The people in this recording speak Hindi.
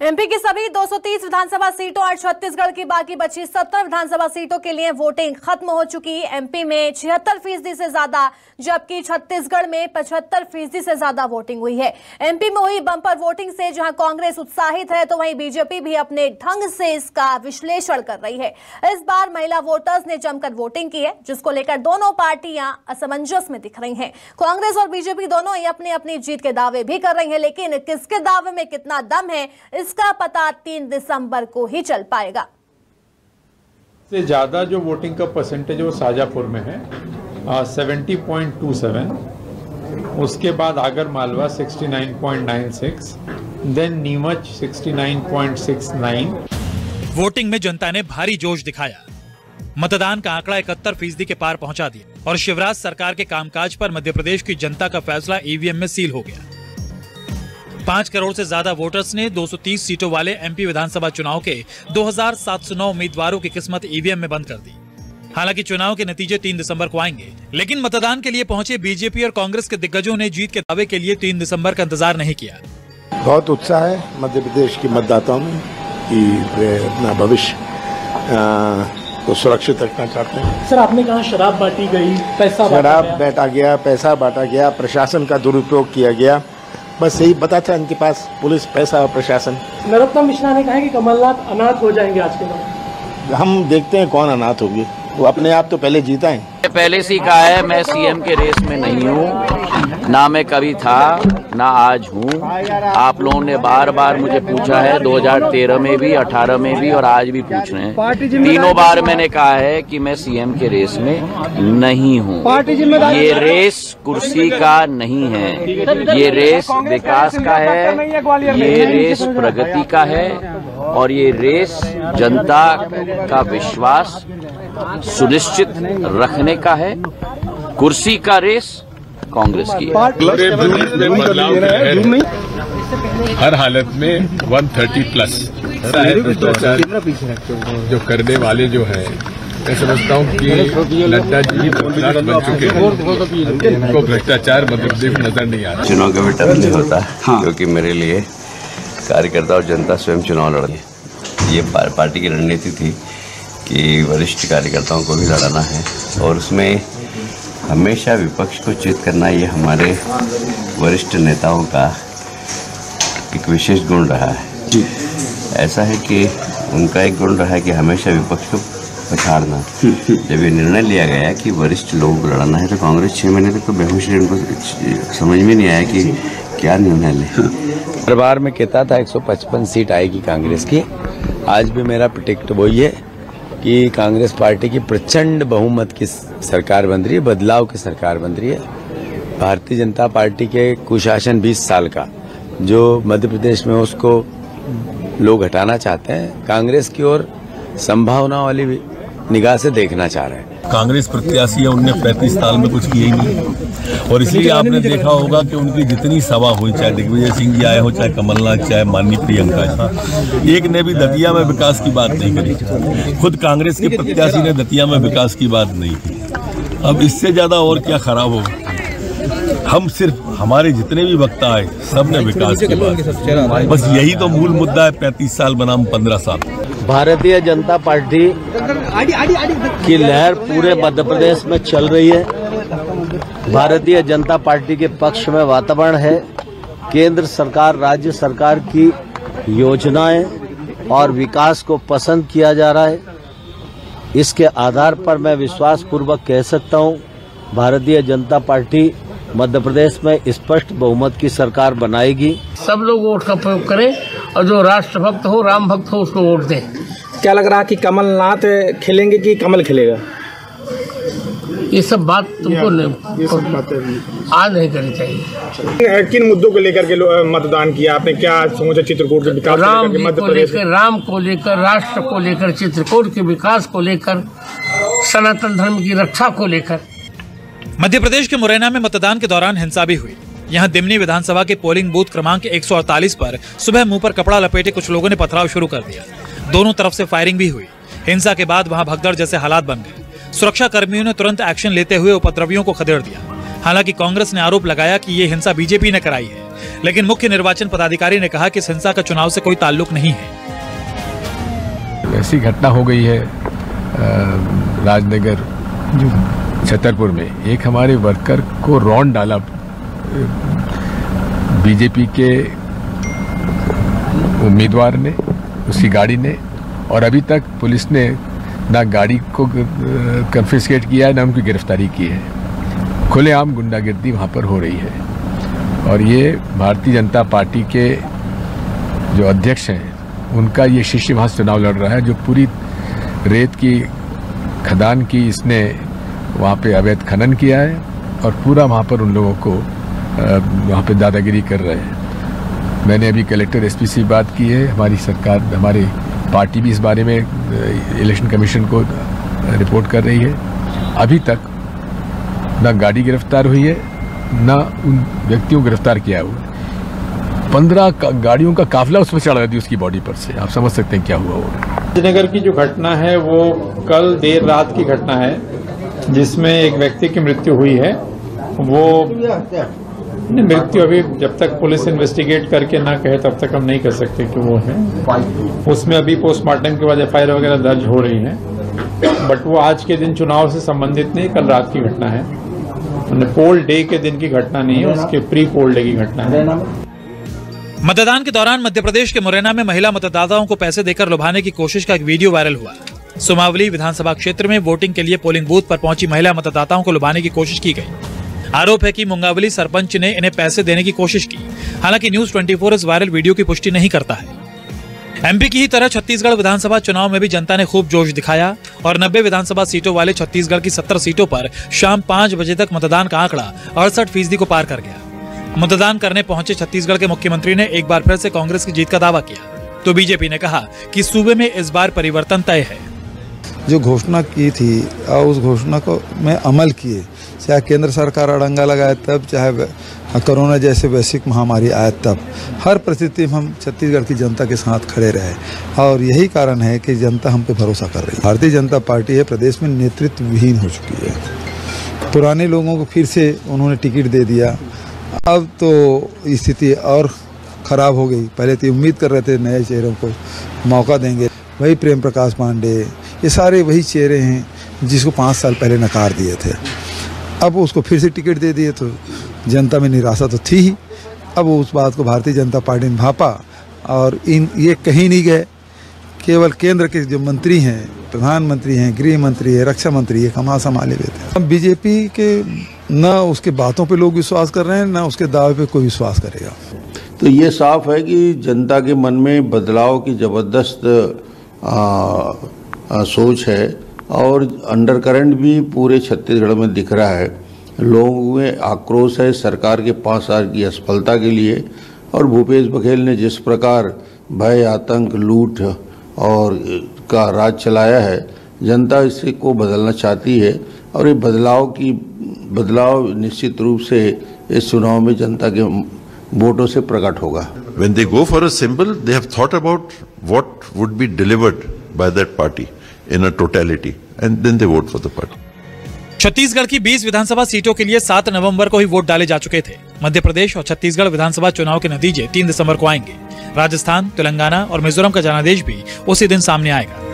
एमपी की सभी 230 विधानसभा सीटों और छत्तीसगढ़ की बाकी बची 70 विधानसभा सीटों के लिए वोटिंग खत्म हो चुकी। एमपी में 76% से ज्यादा जबकि छत्तीसगढ़ में 75% से ज्यादा वोटिंग हुई है। एमपी में हुई बंपर वोटिंग से जहां कांग्रेस उत्साहित है तो वहीं बीजेपी भी अपने ढंग से इसका विश्लेषण कर रही है। इस बार महिला वोटर्स ने जमकर वोटिंग की है, जिसको लेकर दोनों पार्टियां असमंजस में दिख रही हैं। कांग्रेस और बीजेपी दोनों ही अपनी अपनी जीत के दावे भी कर रही हैं, लेकिन किसके दावे में कितना दम है इसका पता 3 दिसंबर को ही चल पाएगा। से ज्यादा जो वोटिंग का परसेंटेज है वो शाजापुर में है 70.27, उसके बाद आगर मालवा 69.96, देन नीमच 69.69। वोटिंग में जनता ने भारी जोश दिखाया। मतदान का आंकड़ा 71% के पार पहुंचा दिया और शिवराज सरकार के कामकाज पर मध्य प्रदेश की जनता का फैसला ईवीएम में सील हो गया। 5 करोड़ से ज्यादा वोटर्स ने 230 सीटों वाले एमपी विधानसभा चुनाव के 2709 उम्मीदवारों की किस्मत ईवीएम में बंद कर दी। हालांकि चुनाव के नतीजे 3 दिसंबर को आएंगे, लेकिन मतदान के लिए पहुंचे बीजेपी और कांग्रेस के दिग्गजों ने जीत के दावे के लिए 3 दिसंबर का इंतजार नहीं किया। बहुत उत्साह है मध्य प्रदेश के मतदाताओं में कि वे अपना भविष्य को सुरक्षित रखना चाहते हैं। सर, आपने कहा शराब बांटी गई, शराब बांटा गया, पैसा बांटा गया, प्रशासन का दुरुपयोग किया गया, बस यही बता था इनके पास, पुलिस, पैसा और प्रशासन। नरोत्तम मिश्रा ने कहा कि कमलनाथ अनाथ हो जाएंगे आज के बाद। हम देखते हैं कौन अनाथ होगी, वो अपने आप तो पहले जीता है। पहले से ही कहा है मैं सीएम के रेस में नहीं हूँ, ना मैं कभी था ना आज हूँ। आप लोगों ने बार बार मुझे पूछा है, 2013 में भी, 18 में भी और आज भी पूछ रहे हैं। तीनों बार मैंने कहा है कि मैं सीएम के रेस में नहीं हूँ। ये रेस कुर्सी का नहीं है, ये रेस विकास का है, ये रेस प्रगति का है और ये रेस जनता का विश्वास सुनिश्चित रखने का है। कुर्सी का रेस कांग्रेस की हर हालत में 130 प्लस भ्रष्टाचार जो करने वाले जो है, मैं समझता हूँ कि नड्डा जी बन चुके हैं, उनको भ्रष्टाचार मध्य प्रदेश नजर नहीं आ रहा। चुनाव का भी टर्म नहीं होता, क्योंकि मेरे लिए कार्यकर्ता और जनता स्वयं चुनाव लड़े। ये पार्टी की रणनीति थी कि वरिष्ठ कार्यकर्ताओं को भी लड़ाना है और उसमें हमेशा विपक्ष को चित करना, ये हमारे वरिष्ठ नेताओं का एक विशेष गुण रहा है। ऐसा है कि उनका एक गुण रहा है कि हमेशा विपक्ष को पछाड़ना। जब ये निर्णय लिया गया कि वरिष्ठ लोगों को लड़ाना है तो कांग्रेस 6 महीने तक तो बेहोश रही, उनको समझ में नहीं आया कि क्या निर्णय ले। हर बार मैं कहता था 155 सीट आएगी कांग्रेस की। आज भी मेरा प्रेडिक्ट वही है कि कांग्रेस पार्टी की प्रचंड बहुमत की सरकार बन रही है, बदलाव की सरकार बन रही है। भारतीय जनता पार्टी के कुशासन 20 साल का जो मध्य प्रदेश में, उसको लोग हटाना चाहते हैं। कांग्रेस की ओर संभावना वाली निगाह से देखना चाह रहे हैं। कांग्रेस प्रत्याशी है, उनने 35 साल में कुछ किया ही नहीं और इसलिए आपने देखा होगा कि उनकी जितनी सभा हुई, चाहे दिग्विजय सिंह जी आए हो, चाहे कमलनाथ, चाहे माननीय प्रियंका, एक ने भी दतिया में विकास की बात नहीं करी। खुद कांग्रेस के प्रत्याशी ने दतिया में विकास की बात नहीं की। अब इससे ज्यादा और क्या खराब होगा। हम सिर्फ, हमारे जितने भी वक्ता आए सब ने विकास की बात, बस यही तो मूल मुद्दा है। 35 साल बनाम 15 साल। भारतीय जनता पार्टी की लहर पूरे मध्य प्रदेश में चल रही है। भारतीय जनता पार्टी के पक्ष में वातावरण है। केंद्र सरकार, राज्य सरकार की योजनाएं और विकास को पसंद किया जा रहा है। इसके आधार पर मैं विश्वास पूर्वक कह सकता हूं, भारतीय जनता पार्टी मध्य प्रदेश में स्पष्ट बहुमत की सरकार बनाएगी। सब लोग वोट का प्रयोग करें और जो राष्ट्रभक्त हो, राम भक्त हो, उसको वोट दें। क्या लग रहा है कि कमलनाथ खिलेंगे कि कमल खिलेगा? ये सब बात तुमको आज नहीं करनी चाहिए। किन मुद्दों को लेकर के मतदान किया आपने? क्या सोचा चित्रकूट के विकास को लेकर, राम को लेकर, राष्ट्र को लेकर, चित्रकूट के विकास को लेकर, सनातन धर्म की रक्षा को लेकर। मध्य प्रदेश के मुरैना में मतदान के दौरान हिंसा भी हुई। यहां दिमनी विधानसभा के पोलिंग बूथ क्रमांक 148 पर सुबह मुंह पर कपड़ा लपेटे कुछ लोगों ने पथराव शुरू कर दिया। दोनों तरफ से फायरिंग भी हुई। हिंसा के बाद वहां भगदड़ जैसे हालात बन गए। सुरक्षा कर्मियों ने तुरंत एक्शन लेते हुए उपद्रवियों को खदेड़ दिया। हालांकि कांग्रेस ने आरोप लगाया कि ये हिंसा बीजेपी ने कराई है, लेकिन मुख्य निर्वाचन पदाधिकारी ने कहा कि इस हिंसा का चुनाव से कोई ताल्लुक नहीं है। ऐसी घटना हो गई है राजनगर छतरपुर में, एक हमारे वर्कर को रौंद डाला बीजेपी के उम्मीदवार ने, उसकी गाड़ी ने, और अभी तक पुलिस ने ना गाड़ी को कन्फिस्केट किया है ना उनकी गिरफ्तारी की है। खुलेआम गुंडागिर्दी वहाँ पर हो रही है और ये भारतीय जनता पार्टी के जो अध्यक्ष हैं उनका ये शिष्य वहाँ चुनाव लड़ रहा है, जो पूरी रेत की खदान की इसने वहाँ पे अवैध खनन किया है और पूरा वहाँ पर उन लोगों को वहाँ पे दादागिरी कर रहे हैं। मैंने अभी कलेक्टर एसपी से बात की है, हमारी सरकार, हमारी पार्टी भी इस बारे में इलेक्शन कमीशन को रिपोर्ट कर रही है। अभी तक ना गाड़ी गिरफ्तार हुई है ना उन व्यक्तियों को गिरफ्तार किया हुआ है। 15 गाड़ियों का काफिला उस पर चढ़ रही थी उसकी बॉडी पर से। आप समझ सकते हैं क्या हुआ होगा। राजनगर की जो घटना है वो कल देर रात की घटना है, जिसमें एक व्यक्ति की मृत्यु हुई है। वो मृत्यु अभी जब तक पुलिस इन्वेस्टिगेट करके ना कहे तब तक हम नहीं कर सकते कि वो है। उसमें अभी पोस्टमार्टम के बाद एफआईआर वगैरह दर्ज हो रही है, बट वो आज के दिन चुनाव से संबंधित नहीं, कल रात की घटना है। पोल डे के दिन की घटना नहीं है, उसके प्री पोल डे की घटना है। मतदान के दौरान मध्य प्रदेश के मुरैना में महिला मतदाताओं को पैसे देकर लुभाने की कोशिश का एक वीडियो वायरल हुआ। सुमावली विधानसभा क्षेत्र में वोटिंग के लिए पोलिंग बूथ पर पहुंची महिला मतदाताओं को लुभाने की कोशिश की गई। आरोप है कि मुंगावली सरपंच ने इन्हें पैसे देने की कोशिश की। हालांकि न्यूज 24 इस वायरल वीडियो की पुष्टि नहीं करता है। एमपी की ही तरह छत्तीसगढ़ विधानसभा चुनाव में भी जनता ने खूब जोश दिखाया और 90 विधानसभा सीटों वाले छत्तीसगढ़ की 17 सीटों पर शाम 5 बजे तक मतदान का आंकड़ा 68% को पार कर गया। मतदान करने पहुंचे छत्तीसगढ़ के मुख्यमंत्री ने एक बार फिर से कांग्रेस की जीत का दावा किया, तो बीजेपी ने कहा कि सूबे में इस बार परिवर्तन तय है। जो घोषणा की थी और उस घोषणा को में अमल किए, चाहे केंद्र सरकार अड़ंगा लगाए तब, चाहे कोरोना जैसे वैश्विक महामारी आए तब, हर परिस्थिति में हम छत्तीसगढ़ की जनता के साथ खड़े रहे और यही कारण है कि जनता हम पे भरोसा कर रही है। भारतीय जनता पार्टी है प्रदेश में नेतृत्व विहीन हो चुकी है। पुराने लोगों को फिर से उन्होंने टिकट दे दिया, अब तो स्थिति और ख़राब हो गई। पहले तो उम्मीद कर रहे थे नए चेहरों को मौका देंगे, वही प्रेम प्रकाश पांडे, ये सारे वही चेहरे हैं जिसको 5 साल पहले नकार दिए थे। अब उसको फिर से टिकट दे दिए तो जनता में निराशा तो थी ही। अब उस बात को भारतीय जनता पार्टी ने भापा और ये कहीं नहीं गए। केवल केंद्र के जो मंत्री हैं, प्रधानमंत्री हैं, गृह मंत्री है, रक्षा मंत्री है, कमा संभाले हुए थे। अब बीजेपी के न उसके बातों पे लोग विश्वास कर रहे हैं, न उसके दावे पे कोई विश्वास करेगा। तो ये साफ है कि जनता के मन में बदलाव की जबरदस्त सोच है और अंडरकरंट भी पूरे छत्तीसगढ़ में दिख रहा है। लोगों में आक्रोश है सरकार के 5 साल की असफलता के लिए, और भूपेश बघेल ने जिस प्रकार भय, आतंक, लूट और का राज चलाया है, जनता इसे को बदलना चाहती है और ये बदलाव निश्चित रूप से इस चुनाव में जनता के वोटों से प्रकट होगा। When they go for a symbol, they have thought about what would be delivered by that party in a totality, and then they vote for the party. Chhattisgarh की 20 विधानसभा सीटों के लिए 7 नवंबर को ही वोट डाले जा चुके थे। मध्य प्रदेश और छत्तीसगढ़ विधानसभा चुनाव के नतीजे 3 दिसंबर को आएंगे। राजस्थान, तेलंगाना और मिजोरम का जनादेश भी उसी दिन सामने आएगा।